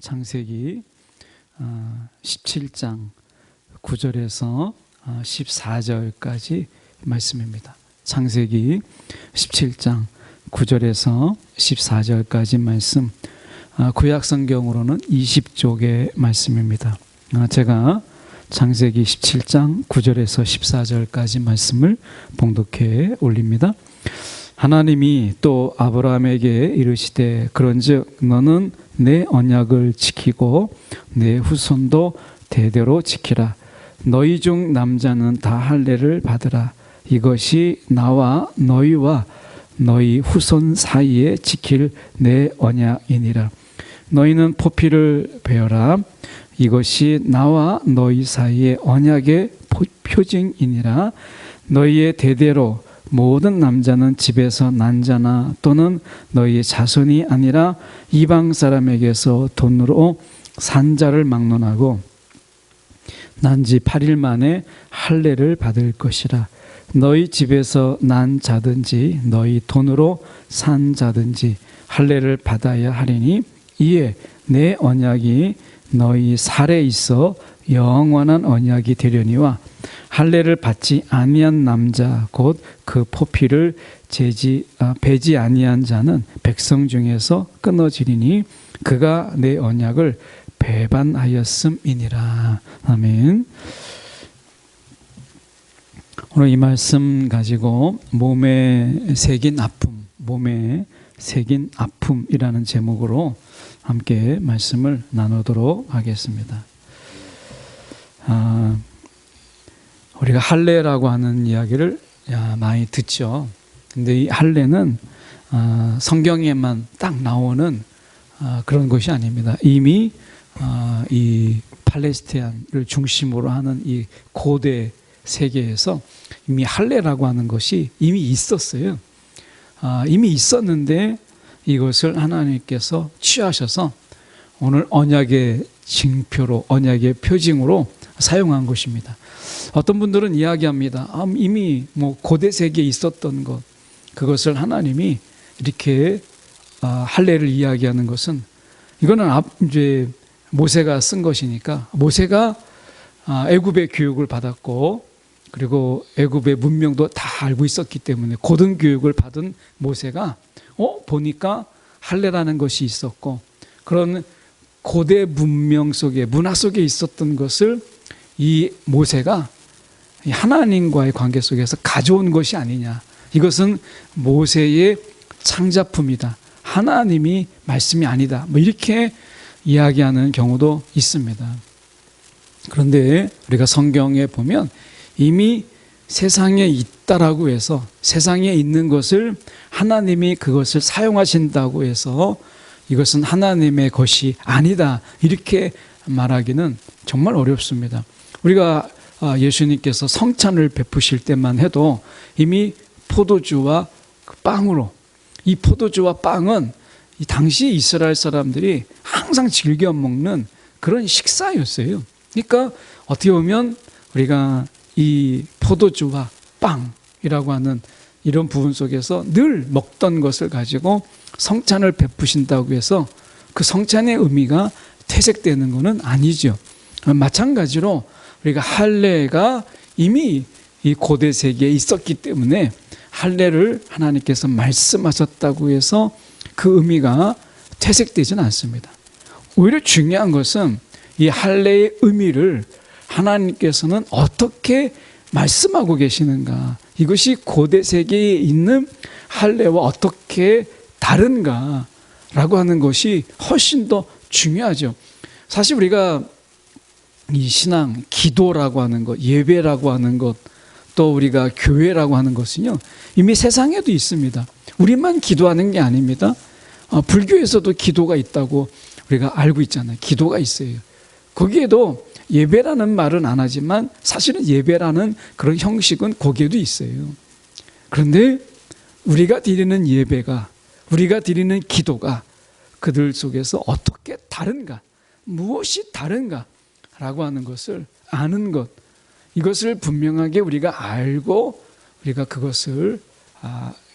창세기 17장 9절에서 14절까지 말씀입니다. 창세기 17장 9절에서 14절까지 말씀, 구약 성경으로는 20쪽의 말씀입니다. 제가 창세기 17장 9절에서 14절까지 말씀을 봉독해 올립니다. 하나님이 또 아브라함에게 이르시되 그런즉 너는 내 언약을 지키고 내 후손도 대대로 지키라. 너희 중 남자는 다 할례를 받으라. 이것이 나와 너희와 너희 후손 사이에 지킬 내 언약이니라. 너희는 포피를 베어라. 이것이 나와 너희 사이의 언약의 표징이니라. 너희의 대대로 모든 남자는 집에서 난 자나 또는 너희의 자손이 아니라 이방 사람에게서 돈으로 산 자를 막론하고 난 지 8일 만에 할례를 받을 것이라. 너희 집에서 난 자든지 너희 돈으로 산 자든지 할례를 받아야 하리니 이에 내 언약이 너희 살에 있어 영원한 언약이 되려니와 할례를 받지 아니한 남자 곧 그 포피를 베지 아니한 자는 백성 중에서 끊어지리니 그가 내 언약을 배반하였음이니라. 아멘. 오늘 이 말씀 가지고 몸에 새긴 아픔이라는 제목으로 함께 말씀을 나누도록 하겠습니다. 우리가 할례라고 하는 이야기를 많이 듣죠. 근데 이 할례는 성경에만 딱 나오는 그런 것이 아닙니다. 이미 이 팔레스타인을 중심으로 하는 이 고대 세계에서 이미 할례라고 하는 것이 이미 있었어요. 이미 있었는데 이것을 하나님께서 취하셔서 오늘 언약의 징표로, 언약의 표징으로 사용한 것입니다. 어떤 분들은 이야기합니다. 이미 고대 세계에 있었던 것, 그것을 하나님이 이렇게 할례를 이야기하는 것은 이거는 이제 모세가 쓴 것이니까 모세가 애굽의 교육을 받았고 그리고 애굽의 문명도 다 알고 있었기 때문에 고등 교육을 받은 모세가 보니까 할례라는 것이 있었고 그런 고대 문명 속에 문화 속에 있었던 것을 이 모세가 하나님과의 관계 속에서 가져온 것이 아니냐. 이것은 모세의 창작품이다. 하나님이 말씀이 아니다. 이렇게 이야기하는 경우도 있습니다. 그런데 우리가 성경에 보면 이미 세상에 있다라고 해서 세상에 있는 것을 하나님이 그것을 사용하신다고 해서 이것은 하나님의 것이 아니다. 이렇게 말하기는 정말 어렵습니다. 우리가 예수님께서 성찬을 베푸실 때만 해도 이미 포도주와 빵으로, 이 포도주와 빵은 이 당시 이스라엘 사람들이 항상 즐겨 먹는 그런 식사였어요. 그러니까 어떻게 보면 우리가 이 포도주와 빵이라고 하는 이런 부분 속에서 늘 먹던 것을 가지고 성찬을 베푸신다고 해서 그 성찬의 의미가 퇴색되는 것은 아니죠. 마찬가지로 우리가 할례가 이미 이 고대 세계에 있었기 때문에 할례를 하나님께서 말씀하셨다고 해서 그 의미가 퇴색되지는 않습니다. 오히려 중요한 것은 이 할례의 의미를 하나님께서는 어떻게 말씀하고 계시는가, 이것이 고대 세계에 있는 할례와 어떻게 다른가라고 하는 것이 훨씬 더 중요하죠. 사실 우리가 이 신앙, 기도라고 하는 것, 예배라고 하는 것, 또 우리가 교회라고 하는 것은요 이미 세상에도 있습니다. 우리만 기도하는 게 아닙니다. 불교에서도 기도가 있다고 우리가 알고 있잖아요. 기도가 있어요. 거기에도 예배라는 말은 안 하지만 사실은 예배라는 그런 형식은 거기에도 있어요. 그런데 우리가 드리는 예배가, 우리가 드리는 기도가 그들 속에서 어떻게 다른가, 무엇이 다른가 라고 하는 것을 아는 것, 이것을 분명하게 우리가 알고 우리가 그것을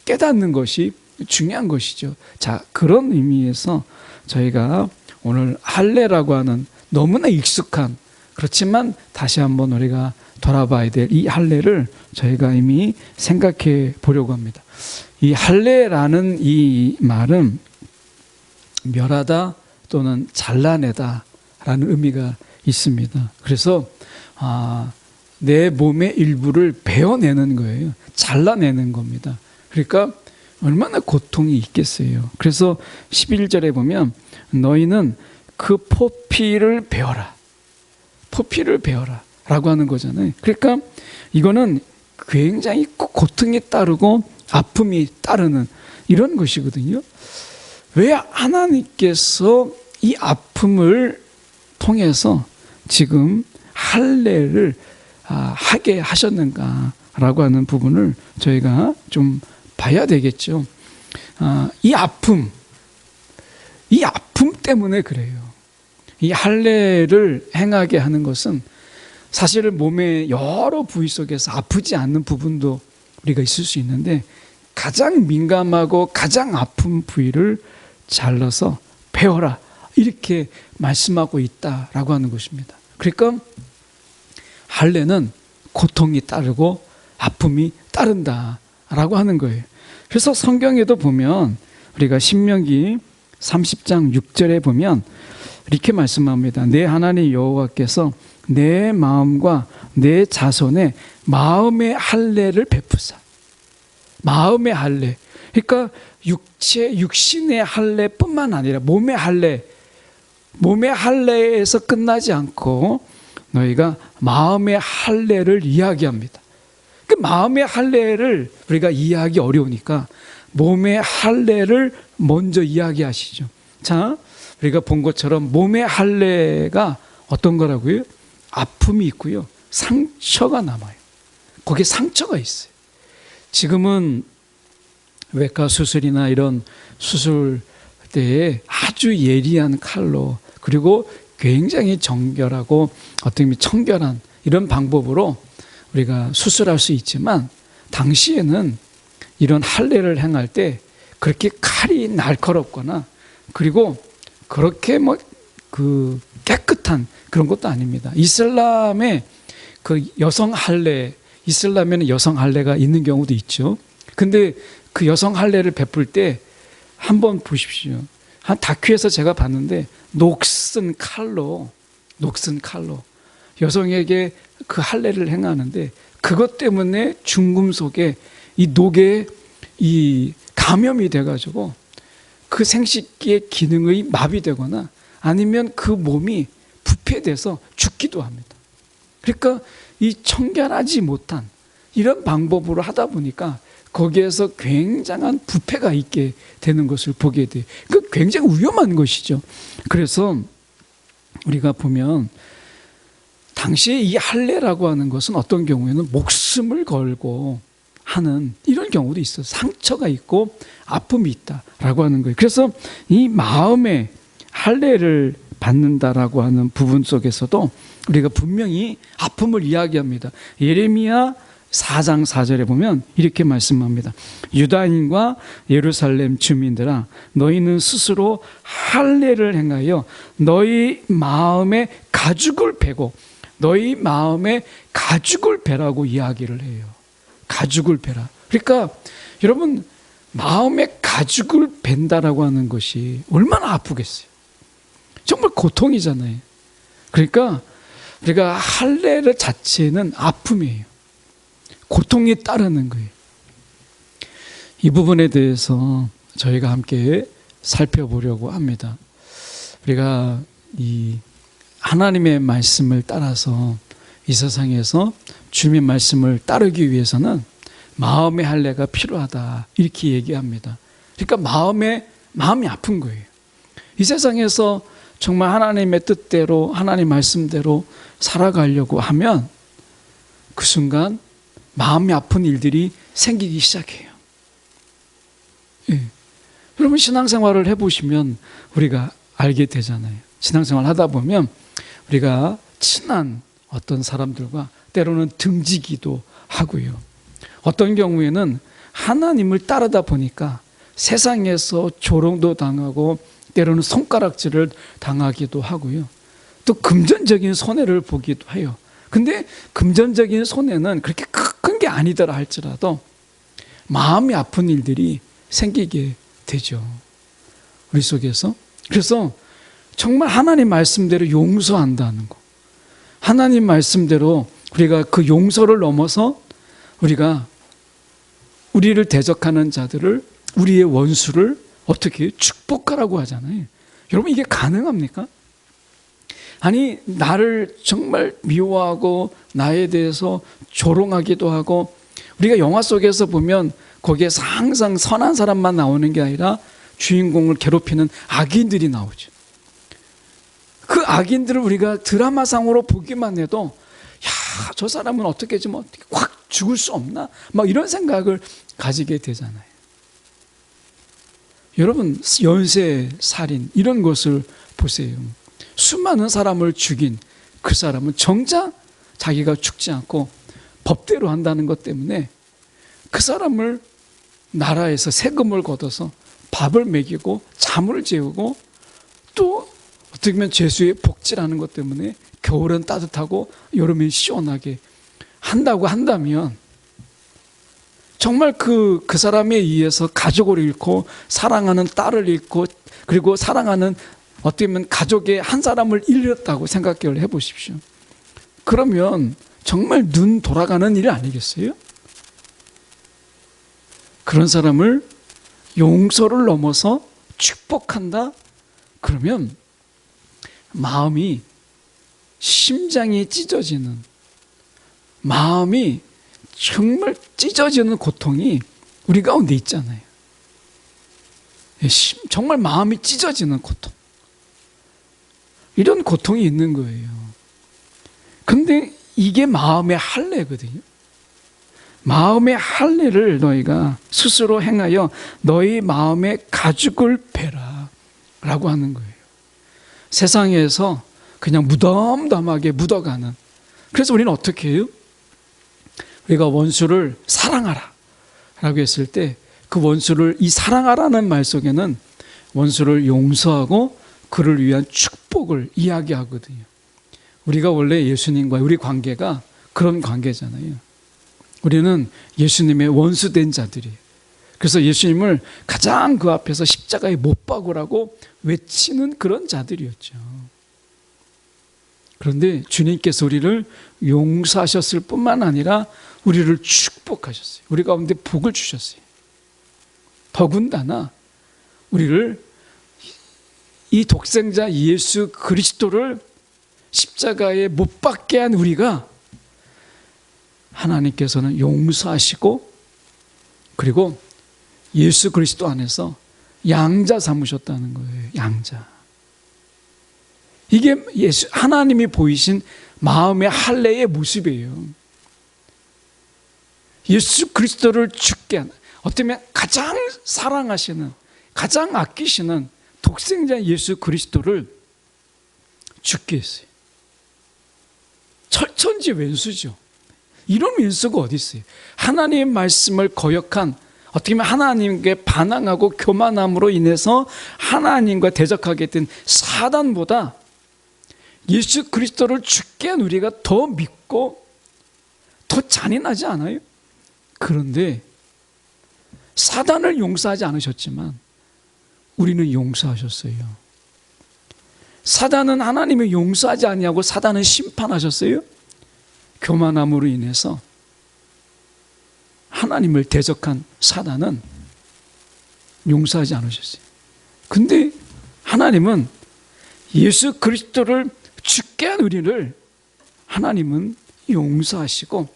깨닫는 것이 중요한 것이죠. 자, 그런 의미에서 저희가 오늘 할례라고 하는 너무나 익숙한, 그렇지만 다시 한번 우리가 돌아봐야 될 이 할례를 저희가 이미 생각해 보려고 합니다. 이 할례라는 이 말은 멸하다 또는 잘라내다 라는 의미가 있습니다. 그래서 내 몸의 일부를 베어내는 거예요. 잘라내는 겁니다. 그러니까 얼마나 고통이 있겠어요. 그래서 11절에 보면 너희는 그 포피를 베어라. 포피를 베어라 라고 하는 거잖아요. 그러니까 이거는 굉장히 고통이 따르고 아픔이 따르는 이런 것이거든요. 왜 하나님께서 이 아픔을 통해서 지금 할례를 하게 하셨는가라고 하는 부분을 저희가 좀 봐야 되겠죠. 이 아픔 때문에 그래요. 이 할례를 행하게 하는 것은 사실 몸의 여러 부위 속에서 아프지 않는 부분도 우리가 있을 수 있는데 가장 민감하고 가장 아픈 부위를 잘라서 베어라 이렇게 말씀하고 있다라고 하는 것입니다. 그러니까 할례는 고통이 따르고 아픔이 따른다라고 하는 거예요. 그래서 성경에도 보면 우리가 신명기 30장 6절에 보면 이렇게 말씀합니다. 내 하나님 여호와께서 내 마음과 내 자손의 마음의 할례를 베푸사. 마음의 할례. 그러니까 육신의 할례뿐만 아니라 몸의 할례에서 끝나지 않고 너희가 마음의 할례를 이야기합니다. 그 마음의 할례를 우리가 이해하기 어려우니까 몸의 할례를 먼저 이야기하시죠. 자, 우리가 본 것처럼 몸의 할례가 어떤 거라고요? 아픔이 있고요. 상처가 남아요. 거기에 상처가 있어요. 지금은 외과 수술이나 이런 수술 때에 아주 예리한 칼로 그리고 굉장히 정결하고 어떻게 보면 청결한 이런 방법으로 우리가 수술할 수 있지만 당시에는 이런 할례를 행할 때 그렇게 칼이 날카롭거나 그리고 그렇게 깨끗한 그런 것도 아닙니다. 이슬람의 그 여성 할례, 이슬람에는 여성 할례가 있는 경우도 있죠. 근데 그 여성 할례를 베풀 때 한번 보십시오. 한 다큐에서 제가 봤는데 녹슨 칼로 여성에게 그 할례를 행하는데 그것 때문에 중금속에 이 녹에 이 감염이 돼가지고 그 생식기의 기능이 마비되거나 아니면 그 몸이 부패돼서 죽기도 합니다. 그러니까 이 청결하지 못한 이런 방법으로 하다 보니까 거기에서 굉장한 부패가 있게 되는 것을 보게 돼요. 그 굉장히 위험한 것이죠. 그래서 우리가 보면 당시에 이 할례라고 하는 것은 어떤 경우에는 목숨을 걸고 하는 이런 경우도 있어요. 상처가 있고 아픔이 있다라고 하는 거예요. 그래서 이 마음의 할례를 받는다라고 하는 부분 속에서도 우리가 분명히 아픔을 이야기합니다. 예레미야 4장 4절에 보면 이렇게 말씀합니다. 유다인과 예루살렘 주민들아 너희는 스스로 할례를 행하여 너희 마음에 가죽을 베고 너희 마음에 가죽을 베라고 이야기를 해요. 가죽을 베라. 그러니까 여러분 마음에 가죽을 벤다라고 하는 것이 얼마나 아프겠어요. 정말 고통이잖아요. 그러니까 우리가 할례를 자체는 아픔이에요. 고통이 따르는 거예요. 이 부분에 대해서 저희가 함께 살펴보려고 합니다. 우리가 이 하나님의 말씀을 따라서 이 세상에서 주님의 말씀을 따르기 위해서는 마음의 할례가 필요하다 이렇게 얘기합니다. 그러니까 마음이 아픈 거예요. 이 세상에서 정말 하나님의 뜻대로 하나님 말씀대로 살아가려고 하면 그 순간 마음이 아픈 일들이 생기기 시작해요. 예. 여러분 신앙생활을 해보시면 우리가 알게 되잖아요. 신앙생활 하다 보면 우리가 친한 어떤 사람들과 때로는 등지기도 하고요. 어떤 경우에는 하나님을 따르다 보니까 세상에서 조롱도 당하고 때로는 손가락질을 당하기도 하고요. 또 금전적인 손해를 보기도 해요. 근데 금전적인 손해는 그렇게 큰 게 아니더라 할지라도 마음이 아픈 일들이 생기게 되죠. 우리 속에서. 그래서 정말 하나님 말씀대로 용서한다는 거. 하나님 말씀대로 우리가 그 용서를 넘어서 우리가 우리를 대적하는 자들을, 우리의 원수를 어떻게 축복하라고 하잖아요. 여러분, 이게 가능합니까? 아니, 나를 정말 미워하고 나에 대해서 조롱하기도 하고, 우리가 영화 속에서 보면 거기에서 항상 선한 사람만 나오는 게 아니라 주인공을 괴롭히는 악인들이 나오죠. 그 악인들을 우리가 드라마상으로 보기만 해도 야, 저 사람은 어떻게 좀 어떻게 확 죽을 수 없나? 막 이런 생각을 가지게 되잖아요. 여러분, 연쇄 살인 이런 것을 보세요. 수많은 사람을 죽인 그 사람은 정작 자기가 죽지 않고 법대로 한다는 것 때문에 그 사람을 나라에서 세금을 걷어서 밥을 먹이고 잠을 재우고, 또 어떻게 보면 죄수의 복지라는 것 때문에 겨울은 따뜻하고 여름엔 시원하게 한다고 한다면, 정말 그 사람에 의해서 가족을 잃고 사랑하는 딸을 잃고, 그리고 사랑하는 어떻게 보면 가족의 한 사람을 잃었다고 생각을 해보십시오. 그러면 정말 눈 돌아가는 일 아니겠어요? 그런 사람을 용서를 넘어서 축복한다? 그러면 마음이, 심장이 찢어지는, 마음이 정말 찢어지는 고통이 우리 가운데 있잖아요. 정말 마음이 찢어지는 고통. 이런 고통이 있는 거예요. 근데 이게 마음의 할례거든요. 마음의 할례를 너희가 스스로 행하여 너희 마음의 가죽을 베라 라고 하는 거예요. 세상에서 그냥 무덤덤하게 묻어가는, 그래서 우리는 어떻게 해요? 우리가 원수를 사랑하라 라고 했을 때 그 원수를, 이 사랑하라는 말 속에는 원수를 용서하고 그를 위한 축복을 이야기하거든요. 우리가 원래 예수님과 우리 관계가 그런 관계잖아요. 우리는 예수님의 원수된 자들이에요. 그래서 예수님을 가장 그 앞에서 십자가에 못 박으라고 외치는 그런 자들이었죠. 그런데 주님께서 우리를 용서하셨을 뿐만 아니라 우리를 축복하셨어요. 우리 가운데 복을 주셨어요. 더군다나 우리를, 이 독생자 예수 그리스도를 십자가에 못 박게 한 우리가 하나님께서는 용서하시고, 그리고 예수 그리스도 안에서 양자 삼으셨다는 거예요. 양자. 이게 하나님이 보이신 마음의 할례의 모습이에요. 예수 그리스도를 죽게 하는, 어쩌면 가장 사랑하시는, 가장 아끼시는 독생자 예수 그리스도를 죽게 했어요. 철천지 왼수죠. 이런 왼수가 어디 있어요? 하나님의 말씀을 거역한, 어떻게 보면 하나님께 반항하고 교만함으로 인해서 하나님과 대적하게 된 사단보다 예수 그리스도를 죽게 한 우리가 더 믿고 더 잔인하지 않아요? 그런데 사단을 용서하지 않으셨지만 우리는 용서하셨어요. 사단은 하나님을 용서하지 아니하고 사단은 심판하셨어요. 교만함으로 인해서 하나님을 대적한 사단은 용서하지 않으셨어요. 근데 하나님은 예수 그리스도를 죽게 한 우리를 하나님은 용서하시고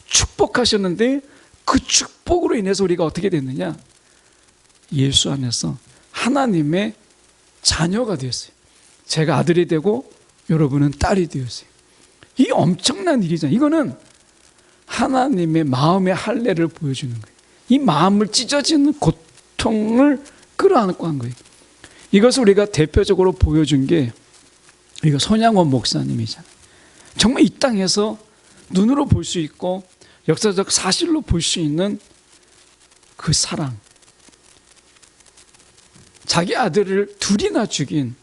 축복하셨는데, 그 축복으로 인해서 우리가 어떻게 됐느냐? 예수 안에서 하나님의 자녀가 되었어요. 제가 아들이 되고 여러분은 딸이 되었어요. 이 엄청난 일이잖아요. 이거는 하나님의 마음의 할례를 보여주는 거예요. 이 마음을 찢어지는 고통을 끌어안고 한 거예요. 이것을 우리가 대표적으로 보여준 게 이거 손양원 목사님이잖아요. 정말 이 땅에서 눈으로 볼 수 있고 역사적 사실로 볼 수 있는 그 사랑. 자기 아들을 둘이나 죽인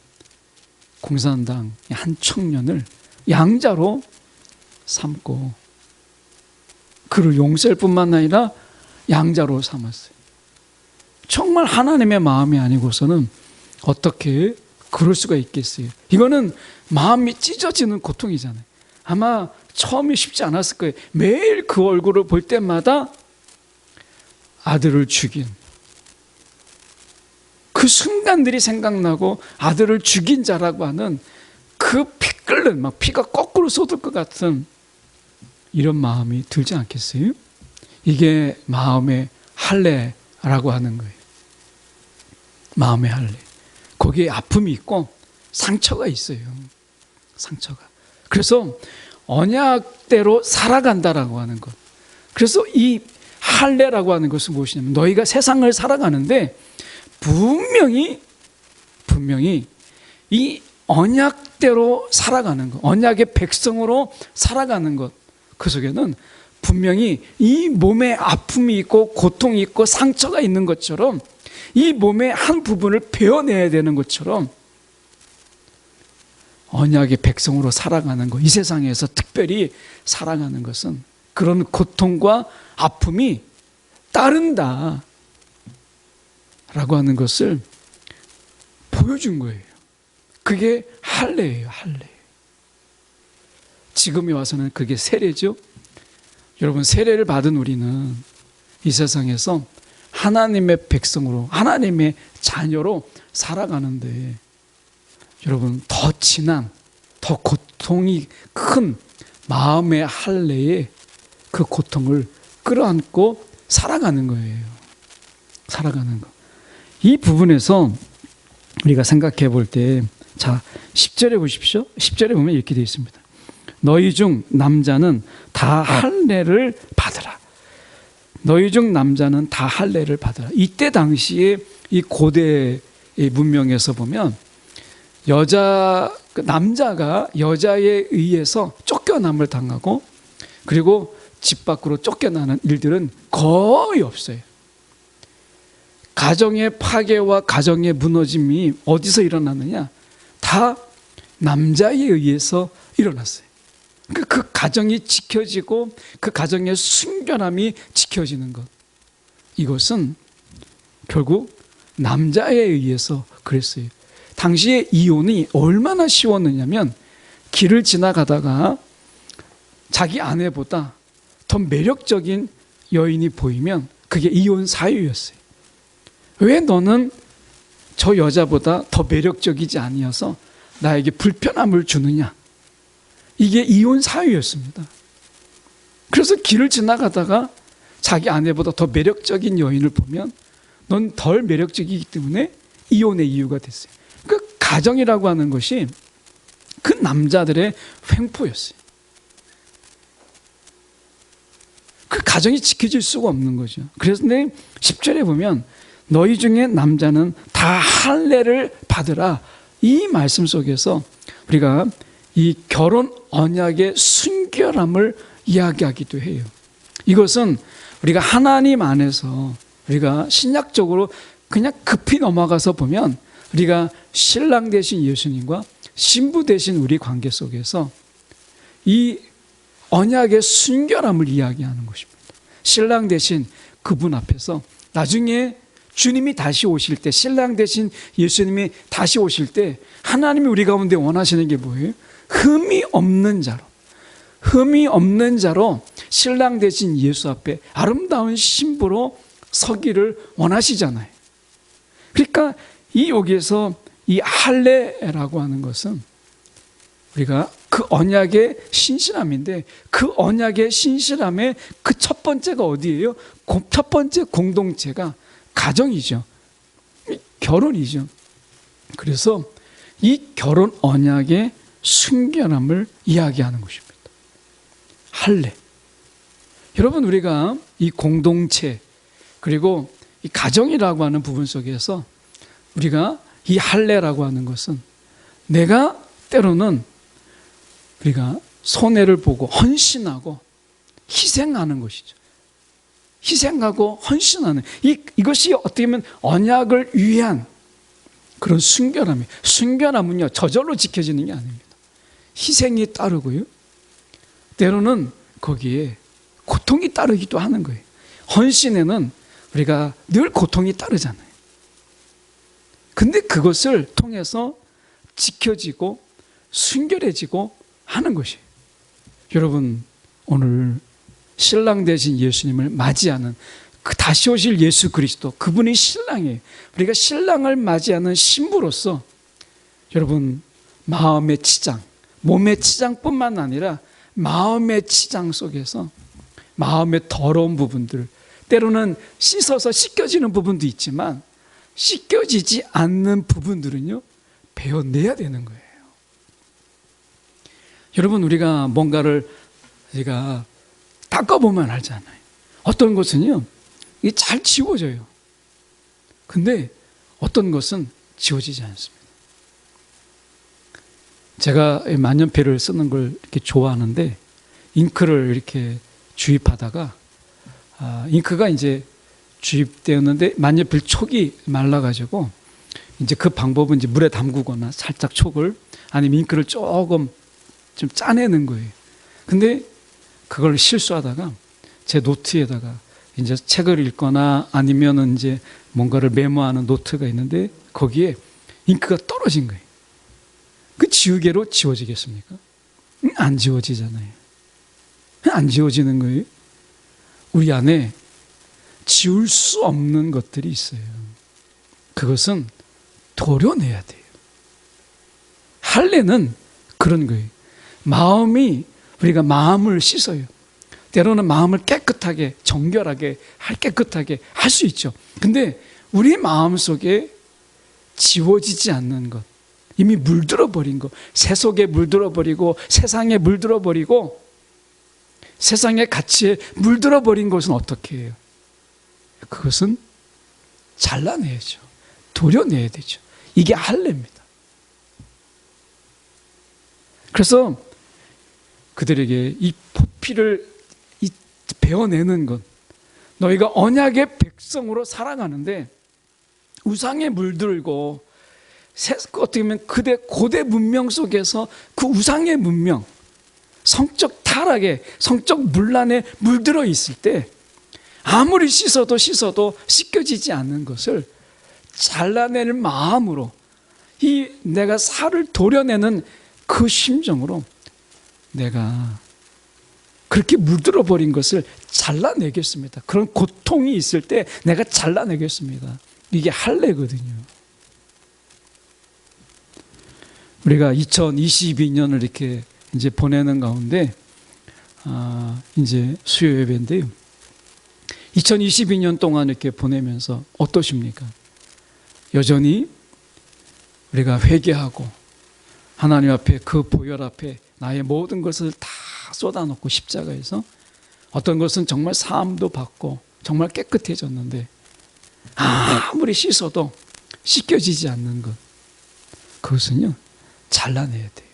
공산당 한 청년을 양자로 삼고 그를 용서할 뿐만 아니라 양자로 삼았어요. 정말 하나님의 마음이 아니고서는 어떻게 그럴 수가 있겠어요? 이거는 마음이 찢어지는 고통이잖아요. 아마 처음이 쉽지 않았을 거예요. 매일 그 얼굴을 볼 때마다 아들을 죽인 그 순간들이 생각나고 아들을 죽인 자라고 하는 그 피 끓는 막 피가 거꾸로 쏟을 것 같은 이런 마음이 들지 않겠어요? 이게 마음의 할례라고 하는 거예요. 마음의 할례. 거기에 아픔이 있고 상처가 있어요. 상처가. 그래서 언약대로 살아간다라고 하는 것. 그래서 이 할례라고 하는 것은 무엇이냐면 너희가 세상을 살아가는데 분명히 이 언약대로 살아가는 것, 언약의 백성으로 살아가는 것, 그 속에는 분명히 이 몸에 아픔이 있고 고통이 있고 상처가 있는 것처럼 이 몸의 한 부분을 베어내야 되는 것처럼 언약의 백성으로 살아가는 것, 이 세상에서 특별히 살아가는 것은 그런 고통과 아픔이 따른다 라고 하는 것을 보여준 거예요. 그게 할례예요. 할례. 지금에 와서는 그게 세례죠. 여러분, 세례를 받은 우리는 이 세상에서 하나님의 백성으로, 하나님의 자녀로 살아가는데 여러분, 더 진한, 더 고통이 큰 마음의 할례에 그 고통을 끌어안고 살아가는 거예요. 살아가는 거. 이 부분에서 우리가 생각해 볼 때, 자, 10절에 보십시오. 10절에 보면 이렇게 되어 있습니다. 너희 중 남자는 다 할례를 받으라. 너희 중 남자는 다 할례를 받으라. 이때 당시에 이 고대의 문명에서 보면 남자가 여자에 의해서 쫓겨남을 당하고 그리고 집 밖으로 쫓겨나는 일들은 거의 없어요. 가정의 파괴와 가정의 무너짐이 어디서 일어나느냐? 다 남자에 의해서 일어났어요. 그 가정이 지켜지고 그 가정의 순결함이 지켜지는 것. 이것은 결국 남자에 의해서 그랬어요. 당시에 이혼이 얼마나 쉬웠느냐면 길을 지나가다가 자기 아내보다 더 매력적인 여인이 보이면 그게 이혼 사유였어요. 왜 너는 저 여자보다 더 매력적이지 아니어서 나에게 불편함을 주느냐? 이게 이혼 사유였습니다. 그래서 길을 지나가다가 자기 아내보다 더 매력적인 여인을 보면 넌 덜 매력적이기 때문에 이혼의 이유가 됐어요. 그 가정이라고 하는 것이 그 남자들의 횡포였어요. 그 가정이 지켜질 수가 없는 거죠. 그래서 10절에 보면 너희 중에 남자는 다 할례를 받으라. 이 말씀 속에서 우리가 이 결혼 언약의 순결함을 이야기하기도 해요. 이것은 우리가 하나님 안에서 우리가 신약적으로 그냥 급히 넘어가서 보면 우리가 신랑 되신 예수님과 신부 되신 우리 관계 속에서 이 언약의 순결함을 이야기하는 것입니다. 신랑 되신 그분 앞에서 나중에 주님이 다시 오실 때, 신랑 되신 예수님이 다시 오실 때 하나님이 우리 가운데 원하시는 게 뭐예요? 흠이 없는 자로 신랑 되신 예수 앞에 아름다운 신부로 서기를 원하시잖아요. 그러니까 여기에서 이 할례라고 하는 것은 우리가 그 언약의 신실함인데 그 언약의 신실함의 그 첫 번째가 어디예요? 첫 번째 공동체가 가정이죠. 결혼이죠. 그래서 이 결혼 언약의 순결함을 이야기하는 것입니다. 할례. 여러분, 우리가 이 공동체 그리고 이 가정이라고 하는 부분 속에서 우리가 이 할례라고 하는 것은 내가 때로는 우리가 손해를 보고 헌신하고 희생하는 것이죠. 희생하고 헌신하는 이것이 어떻게 보면 언약을 위한 그런 순결함은요 저절로 지켜지는 게 아닙니다. 희생이 따르고요, 때로는 거기에 고통이 따르기도 하는 거예요. 헌신에는 우리가 늘 고통이 따르잖아요. 근데 그것을 통해서 지켜지고 순결해지고 하는 것이에요. 여러분, 오늘 신랑 되신 예수님을 맞이하는 그 다시 오실 예수 그리스도, 그분이 신랑이에요. 우리가 신랑을 맞이하는 신부로서 여러분, 마음의 치장, 몸의 치장뿐만 아니라 마음의 치장 속에서 마음의 더러운 부분들, 때로는 씻어서 씻겨지는 부분도 있지만 씻겨지지 않는 부분들은요 베어내야 되는 거예요. 여러분, 우리가 뭔가를 우리가 닦아보면 알잖아요. 어떤 것은요 이게 잘 지워져요. 근데 어떤 것은 지워지지 않습니다. 제가 만년필을 쓰는 걸 이렇게 좋아하는데, 잉크를 이렇게 주입하다가 잉크가 이제 주입되었는데 만년필 촉이 말라가지고 이제 그 방법은 이제 물에 담그거나 살짝 촉을, 아니면 잉크를 조금 좀 짜내는 거예요. 근데 그걸 실수하다가 제 노트에다가 이제 책을 읽거나 아니면은 이제 뭔가를 메모하는 노트가 있는데 거기에 잉크가 떨어진 거예요. 그 지우개로 지워지겠습니까? 안 지워지잖아요. 안 지워지는 거예요. 우리 안에 지울 수 없는 것들이 있어요. 그것은 도려내야 돼요. 할례는 그런 거예요. 우리가 마음을 씻어요. 때로는 마음을 깨끗하게, 정결하게, 깨끗하게 할 수 있죠. 근데 우리 마음 속에 지워지지 않는 것, 이미 물들어 버린 것, 새 속에 물들어 버리고 세상에 물들어 버리고 세상의 가치에 물들어 버린 것은 어떻게 해요? 그것은 잘라내야죠. 도려내야 되죠. 이게 할례입니다. 그래서 그들에게 이 포피를 베어내는 것, 너희가 언약의 백성으로 살아가는데 우상에 물들고 어떻게 보면 고대 문명 속에서 그 우상의 문명, 성적 타락에, 성적 문란에 물들어 있을 때 아무리 씻어도 씻겨지지 않는 것을 잘라낼 마음으로, 내가 살을 도려내는 그 심정으로 내가 그렇게 물들어 버린 것을 잘라내겠습니다. 그런 고통이 있을 때 내가 잘라내겠습니다. 이게 할례거든요. 우리가 2022년을 이렇게 이제 보내는 가운데 이제 수요 예배인데요. 2022년 동안 이렇게 보내면서 어떠십니까? 여전히 우리가 회개하고 하나님 앞에, 그 보혈 앞에 나의 모든 것을 다 쏟아놓고 십자가에서 어떤 것은 정말 사함도 받고 정말 깨끗해졌는데 아무리 씻어도 씻겨지지 않는 것, 그것은요 잘라내야 돼요.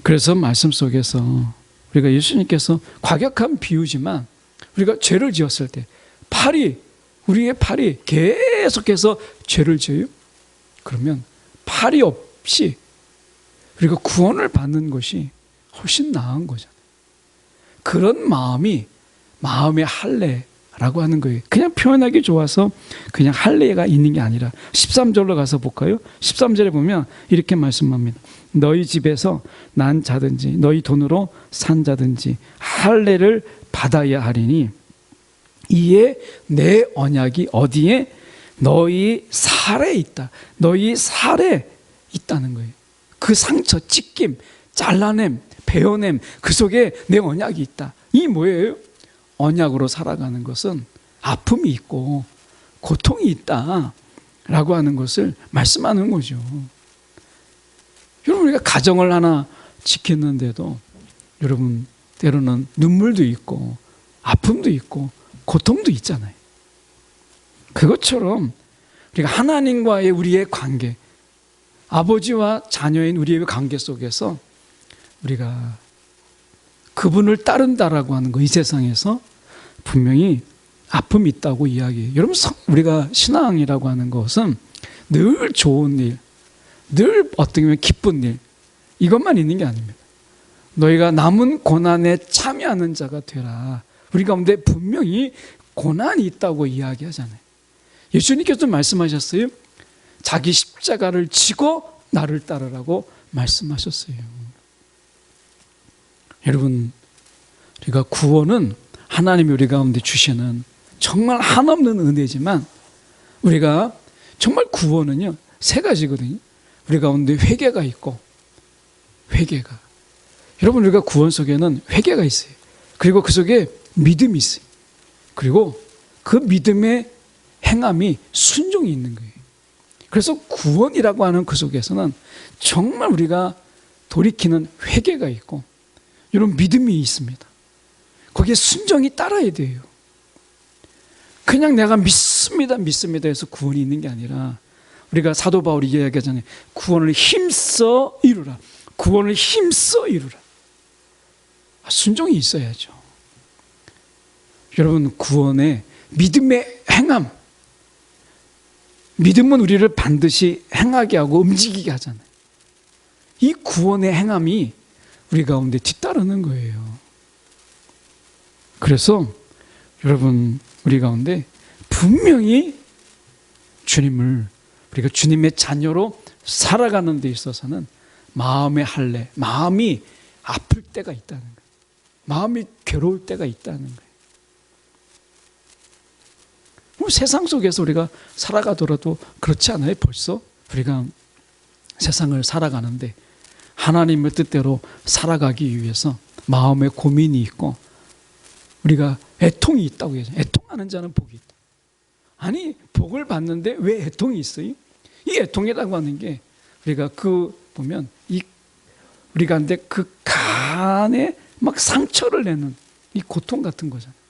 그래서 말씀 속에서 우리가 예수님께서 과격한 비유지만 우리가 죄를 지었을 때 우리의 팔이 계속해서 죄를 지어요. 그러면 팔이 없이 우리가 구원을 받는 것이 훨씬 나은 거잖아요. 그런 마음의 할례라고 하는 거예요. 그냥 표현하기 좋아서 그냥 할례가 있는 게 아니라 13절로 가서 볼까요? 13절에 보면 이렇게 말씀합니다. 너희 집에서 난 자든지 너희 돈으로 산 자든지 할례를 받아야 하리니 이에 내 언약이 어디에? 너희 살에 있다. 너희 살에 있다는 거예요. 그 상처, 찢김, 잘라냄, 베어냄, 그 속에 내 언약이 있다. 이 뭐예요? 언약으로 살아가는 것은 아픔이 있고 고통이 있다라고 하는 것을 말씀하는 거죠. 여러분, 우리가 가정을 하나 지켰는데도 여러분 때로는 눈물도 있고 아픔도 있고 고통도 있잖아요. 그것처럼 우리가 하나님과의 우리의 관계, 아버지와 자녀인 우리의 관계 속에서 우리가 그분을 따른다라고 하는 거, 이 세상에서 분명히 아픔이 있다고 이야기해요. 여러분, 우리가 신앙이라고 하는 것은 늘 좋은 일, 늘 어떻게 보면 기쁜 일, 이것만 있는 게 아닙니다. 너희가 남은 고난에 참여하는 자가 되라. 우리 가운데 분명히 고난이 있다고 이야기하잖아요. 예수님께서 말씀하셨어요. 자기 십자가를 지고 나를 따르라고 말씀하셨어요. 여러분, 우리가 구원은 하나님이 우리 가운데 주시는 정말 한없는 은혜지만, 우리가 정말 구원은요, 세 가지거든요. 우리 가운데 회개가 있고, 회개가. 여러분, 우리가 구원 속에는 회개가 있어요. 그리고 그 속에 믿음이 있어요. 그리고 그 믿음의 행함이 순종이 있는 거예요. 그래서 구원이라고 하는 그 속에서는 정말 우리가 돌이키는 회개가 있고, 이런 믿음이 있습니다. 거기에 순종이 따라야 돼요. 그냥 내가 믿습니다 해서 구원이 있는 게 아니라, 우리가 사도 바울이 이야기하잖아요. 구원을 힘써 이루라. 구원을 힘써 이루라. 순종이 있어야죠. 여러분, 구원의 믿음의 행함, 믿음은 우리를 반드시 행하게 하고 움직이게 하잖아요. 이 구원의 행함이 우리 가운데 뒤따르는 거예요. 그래서 여러분, 우리 가운데 분명히 주님을, 우리가 주님의 자녀로 살아가는 데 있어서는 마음의 할례, 마음이 아플 때가 있다는 거예요. 마음이 괴로울 때가 있다는 거예요. 세상 속에서 우리가 살아가더라도 그렇지 않아요? 벌써 우리가 세상을 살아가는데 하나님의 뜻대로 살아가기 위해서 마음에 고민이 있고, 우리가 애통이 있다고 해야죠. 애통하는 자는 복이 있다. 아니, 복을 받는데 왜 애통이 있어요? 이 애통이라고 하는 게 우리가 보면 우리가 한데 그 간에 막 상처를 내는 이 고통 같은 거잖아요.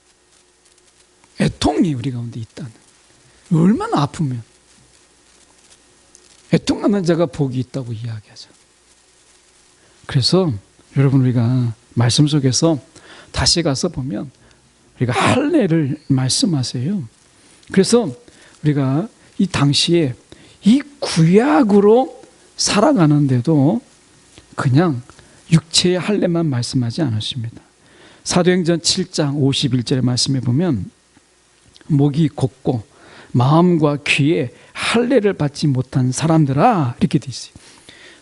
애통이 우리 가운데 있다는, 얼마나 아프면 애통하는 자가 복이 있다고 이야기하죠. 그래서 여러분, 우리가 말씀 속에서 다시 가서 보면 우리가 할례를 말씀하세요. 그래서 우리가 이 당시에 이 구약으로 살아가는데도 그냥 육체의 할례만 말씀하지 않으십니다. 사도행전 7장 51절의 말씀에 보면 목이 곧고 마음과 귀에 할례를 받지 못한 사람들아, 이렇게 돼 있어요.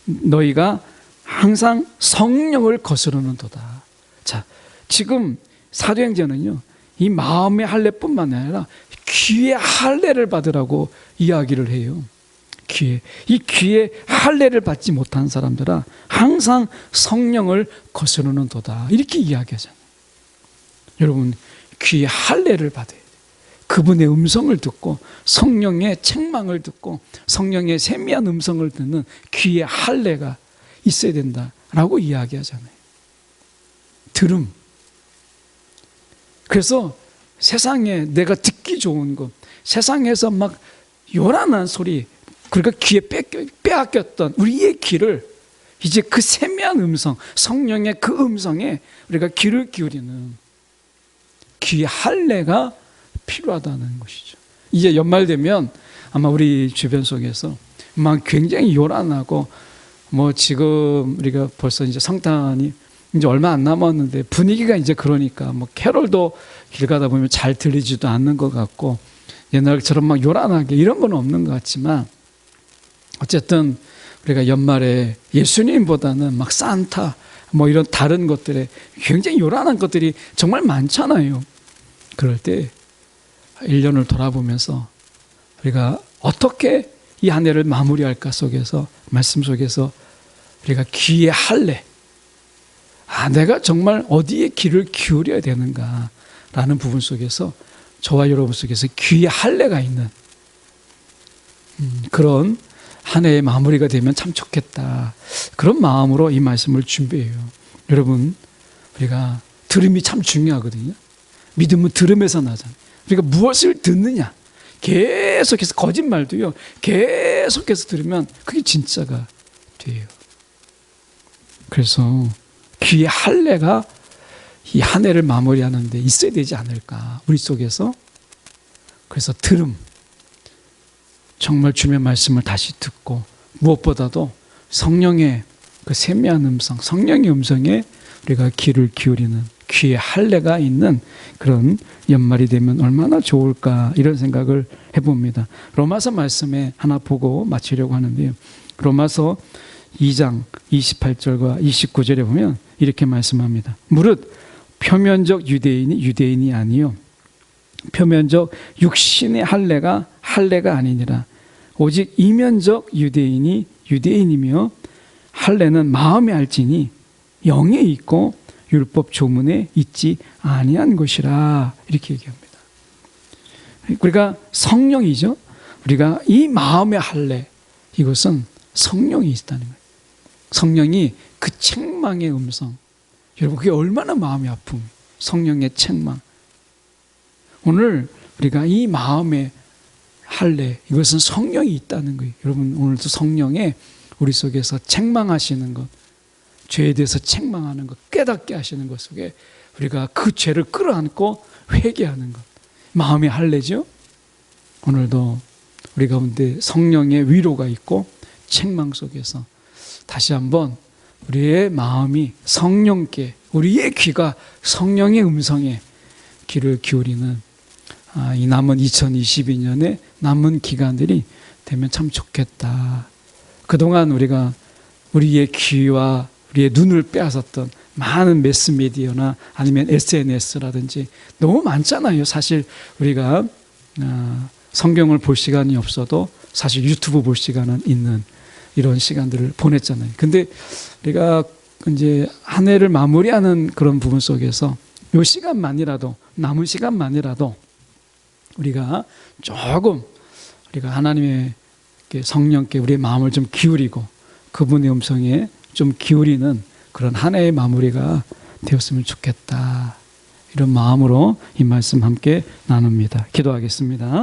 너희가 항상 성령을 거스르는도다. 자, 지금 사도행전은요, 이 마음의 할례뿐만 아니라 귀의 할례를 받으라고 이야기를 해요. 이 귀에 할례를 받지 못한 사람들아, 항상 성령을 거스르는도다, 이렇게 이야기하잖아요. 여러분, 귀에 할례를 받아야 돼요. 그분의 음성을 듣고, 성령의 책망을 듣고, 성령의 세미한 음성을 듣는 귀의 할례가 있어야 된다라고 이야기하잖아요. 들음. 그래서 세상에 내가 듣기 좋은 것, 세상에서 막 요란한 소리, 그러니까 귀에 빼앗겼던 우리의 귀를 이제 그 세미한 음성, 성령의 그 음성에 우리가 귀를 기울이는 귀의 할례가 필요하다는 것이죠. 이제 연말 되면 아마 우리 주변 속에서 막 굉장히 요란하고, 지금 우리가 벌써 이제 성탄이 이제 얼마 안 남았는데 분위기가 이제 그러니까 캐롤도 길 가다 보면 잘 들리지도 않는 것 같고, 옛날처럼 막 요란하게 이런 건 없는 것 같지만, 어쨌든 우리가 연말에 예수님보다는 막 산타 이런 다른 것들에 굉장히 요란한 것들이 정말 많잖아요. 그럴 때 1년을 돌아보면서 우리가 어떻게 이 한 해를 마무리할까 속에서, 말씀 속에서 우리가 귀의 할례, 내가 정말 어디에 귀를 기울여야 되는가라는 부분 속에서 저와 여러분 속에서 귀의 할례가 있는 그런 한 해의 마무리가 되면 참 좋겠다, 그런 마음으로 이 말씀을 준비해요. 여러분, 우리가 들음이 참 중요하거든요. 믿음은 들음에서 나잖아요. 우리가 무엇을 듣느냐, 계속해서, 거짓말도요, 계속해서 들으면 그게 진짜가 돼요. 그래서 귀의 할례가 이 한 해를 마무리하는 데 있어야 되지 않을까, 우리 속에서 그래서 들음, 정말 주님의 말씀을 다시 듣고 무엇보다도 성령의 그 세미한 음성, 성령의 음성에 우리가 귀를 기울이는 귀에 할례가 있는 그런 연말이 되면 얼마나 좋을까 이런 생각을 해봅니다. 로마서 말씀에 하나 보고 마치려고 하는데요. 로마서 2장 28절과 29절에 보면 이렇게 말씀합니다. 무릇 표면적 유대인이 유대인이 아니요 표면적 육신의 할례가 할례가 아니니라. 오직 이면적 유대인이 유대인이며 할례는 마음에 알지니 영에 있고 율법 조문에 있지 아니한 것이라. 이렇게 얘기합니다. 우리가 성령이죠. 우리가 이 마음의 할례, 이것은 성령이 있다는 거예요. 성령이 그 책망의 음성. 여러분, 그게 얼마나 마음이 아픈 성령의 책망. 오늘 우리가 이 마음의 할례, 이것은 성령이 있다는 거예요. 여러분, 오늘도 성령에 우리 속에서 책망하시는 것, 죄에 대해서 책망하는 것, 깨닫게 하시는 것 속에 우리가 그 죄를 끌어안고 회개하는 것, 마음의 할례죠. 오늘도 우리 가운데 성령의 위로가 있고 책망 속에서 다시 한번 우리의 마음이 성령께, 우리의 귀가 성령의 음성에 귀를 기울이는 이 남은 2022년의 남은 기간들이 되면 참 좋겠다. 그동안 우리가 우리의 귀와 우리의 눈을 빼앗았던 많은 매스미디어나 아니면 SNS라든지 너무 많잖아요. 사실 우리가 성경을 볼 시간이 없어도 사실 유튜브 볼 시간은 있는 이런 시간들을 보냈잖아요. 근데 우리가 이제 한 해를 마무리하는 그런 부분 속에서 이 시간만이라도, 남은 시간만이라도 우리가 조금 우리가 하나님의 성령께 우리의 마음을 좀 기울이고 그분의 음성에 좀 기울이는 그런 한 해의 마무리가 되었으면 좋겠다. 이런 마음으로 이 말씀 함께 나눕니다. 기도하겠습니다.